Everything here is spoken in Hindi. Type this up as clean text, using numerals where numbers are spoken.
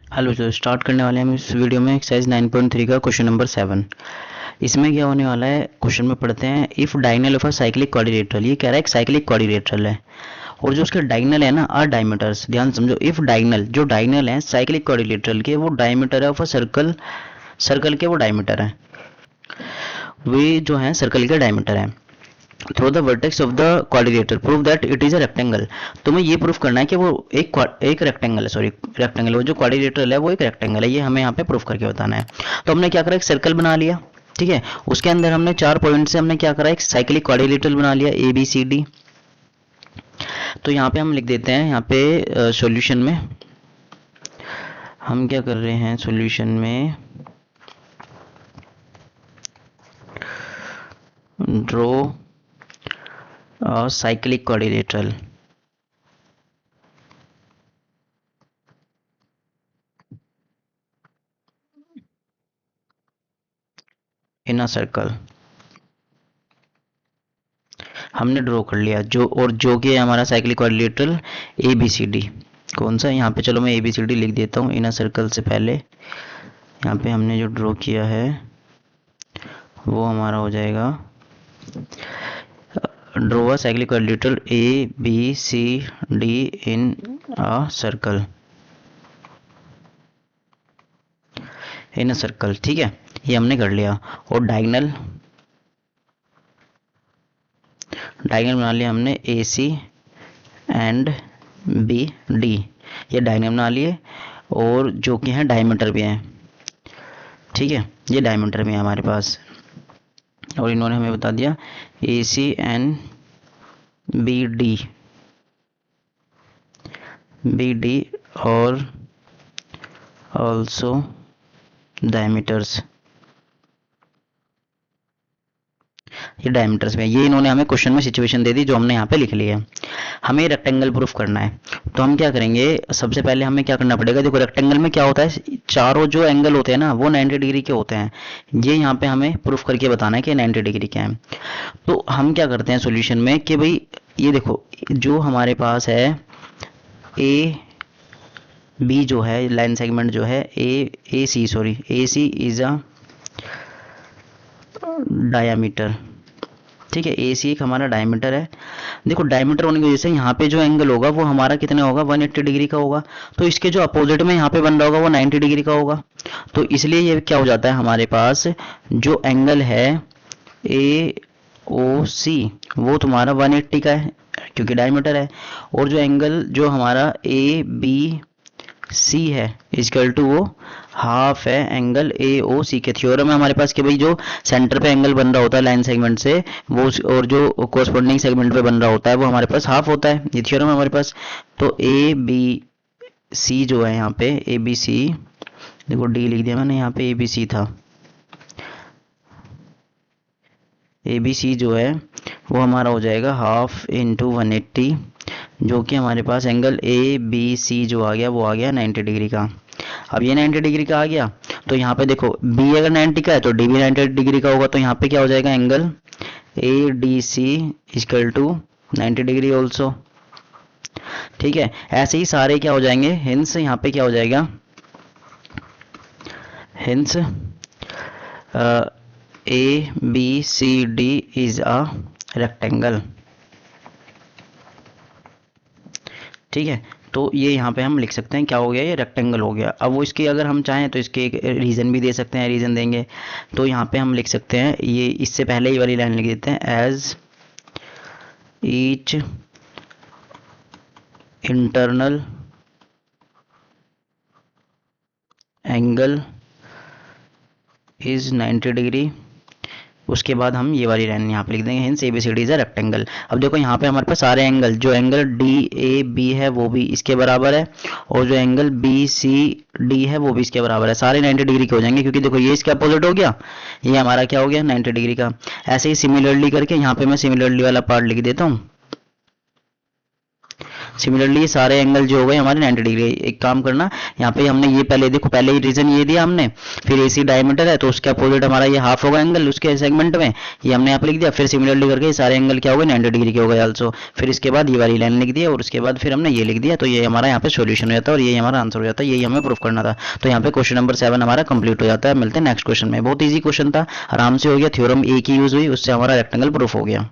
हेलो, तो स्टार्ट करने वाले हैं हम इस वीडियो में एक्सरसाइज 9.3 का क्वेश्चन नंबर 7। इसमें क्या होने वाला है, क्वेश्चन में पढ़ते हैं if diagonal of a cyclic quadrilateral. ये कह रहा है एक साइक्लिक क्वाड्रिलेटरल है और जो उसके डायगोनल है ना आर डायमीटर्स। ध्यान समझो, इफ डायगोनल जो डायगोनल है साइक्लिक क्वाड्रिलेटरल के वो डायमीटर है ऑफ अ सर्कल, सर्कल के वो डायमीटर है, वे जो है सर्कल के डायमीटर है। Through the vertex of the quadrilateral prove that it is a rectangle. तुम्हें ये प्रूफ करना है कि वो एक रेक्टेंगल है, सॉरी रेक्टेंगल, वो जो क्वाड्रिलेटर है वो एक रेक्टेंगल है, ये हमें यहाँ पे प्रूफ करके बताना है। तो हमने क्या करा, एक सर्कल बना लिया, ठीक है। उसके अंदर हमने 4 पॉइंट से हमने क्या करा, एक साइक्लिक क्वाड्रिलेटर बना लिया ए बी सी डी। तो यहाँ पे हम लिख देते हैं, यहाँ पे सॉल्यूशन में हम क्या कर रहे हैं, सॉल्यूशन में draw cyclic quadrilateral in a circle। हमने ड्रॉ कर लिया जो, और जो कि है हमारा cyclic quadrilateral A B C D. कौन सा, यहाँ पे चलो मैं ए बी सी डी लिख देता हूँ इन अ सर्कल से पहले। यहाँ पे हमने जो ड्रॉ किया है वो हमारा हो जाएगा draw a cyclic quadrilateral A B C D in a circle, in a circle, ठीक है। ये हमने कर लिया। और डायगोनल बना लिया हमने ए सी एंड बी डी, ये डायगोनल बना लिए और जो कि हैं डायमीटर भी हैं, ठीक है। ये डायमीटर भी है हमारे पास और इन्होंने हमें बता दिया ए सी एन बी डी और ऑल्सो डायमीटर्स, ये डायमीटर्स में। ये इन्होंने हमें क्वेश्चन में सिचुएशन दे दी जो हमने यहाँ पे लिख ली है। हमें रेक्टेंगल प्रूफ करना है, तो हम क्या करेंगे, सबसे पहले हमें क्या करना पड़ेगा। देखो रेक्टेंगल में क्या होता है, चारों जो एंगल होते हैं ना वो 90 डिग्री के होते हैं। ये यहाँ पे हमें प्रूफ करके बताना है कि 90 डिग्री के हैं। तो हम क्या करते हैं सोल्यूशन में कि भाई ये देखो, जो हमारे पास है ए बी जो है लाइन सेगमेंट जो है ए सी इज अ डायामीटर, ठीक है। ए सी एक हमारा डायमीटर है। देखो डायमीटर होने की वजह से यहाँ पे जो एंगल होगा वो हमारा कितना होगा, 180 डिग्री का होगा। तो इसके जो अपोजिट में यहाँ पे बन रहा होगा वो 90 डिग्री का होगा। तो इसलिए ये क्या हो जाता है, हमारे पास जो एंगल है ए ओ सी वो तुम्हारा 180 का है क्योंकि डायमीटर है। और जो एंगल जो हमारा ए बी सी है इजकल टू वो हाफ है एंगल ए ओ सी के। थ्योरम है हमारे पास कि भाई जो सेंटर पे एंगल बन रहा होता है लाइन सेगमेंट से वो, और जो कोरस्पोंडिंग सेगमेंट पे बन रहा होता है वो हमारे पास हाफ होता है। ये थ्योरम है हमारे पास। तो ए बी सी जो है यहाँ पे ए बी सी, देखो डी लिख दिया मैंने, यहाँ पे ए बी सी था। ए बी सी जो है वो हमारा हो जाएगा हाफ इंटू 180, जो कि हमारे पास एंगल ए बी सी जो आ गया वो आ गया 90 डिग्री का। अब ये 90 डिग्री का आ गया तो यहाँ पे देखो बी अगर 90 का है तो डी भी 90 डिग्री का होगा। तो यहाँ पे क्या हो जाएगा, angle A D C equal to 90 degree also, ठीक है। ऐसे ही सारे क्या हो जाएंगे, हिंस यहाँ पे क्या हो जाएगा, hence A B C D is a rectangle, ठीक है। तो ये यहाँ पे हम लिख सकते हैं क्या हो गया, ये रेक्टेंगल हो गया। अब वो इसकी अगर हम चाहें तो इसके एक रीज़न भी दे सकते हैं, रीज़न देंगे तो यहाँ पे हम लिख सकते हैं, ये इससे पहले ये वाली लाइन लिख देते हैं, as each internal angle is 90 degree. उसके बाद हम ये वाली लाइन यहाँ पे लिख देंगे, hence A B C D is a rectangle. अब देखो यहाँ पे हमारे पास सारे एंगल, जो एंगल डी ए बी है वो भी इसके बराबर है और जो एंगल बी सी डी है वो भी इसके बराबर है। सारे 90 डिग्री के हो जाएंगे क्योंकि देखो ये इसके अपोजिट हो गया, ये हमारा क्या हो गया 90 डिग्री का। ऐसे ही सिमिलरली करके यहाँ पे मैं सिमिलरली वाला पार्ट लिख देता हूँ। सिमिलरली ये सारे एंगल जो हो गए हमारे 90 डिग्री। एक काम करना, यहाँ पे हमने ये पहले देखो, पहले ही रीजन ये दिया हमने, फिर AC डायमीटर है तो उसके अपोजिट हमारा ये हाफ होगा एंगल उसके सेगमेंट में, ये हमने यहाँ पे लिख दिया। फिर सिमिलरली करके ये सारे एंगल क्या हो गए 90 डिग्री के हो गए आल्सो। फिर इसके बाद ये वाली लाइन लिख दिया और उसके बाद फिर हमने ये लिख दिया, तो ये हमारा यहाँ पे सोल्यूशन हो जाता है और ये हमारा आंसर हो जाता है। यही हमें प्रूफ करना था। तो यहाँ पे क्वेश्चन नंबर 7 हमारा कंप्लीट हो जाता है। मिलते हैं नेक्स्ट क्वेश्चन में। बहुत ईजी क्वेश्चन था, आराम से हो गया, थ्योरम एक ही यूज हुई, उससे हमारा रेक्टेंगल प्रूफ हो गया।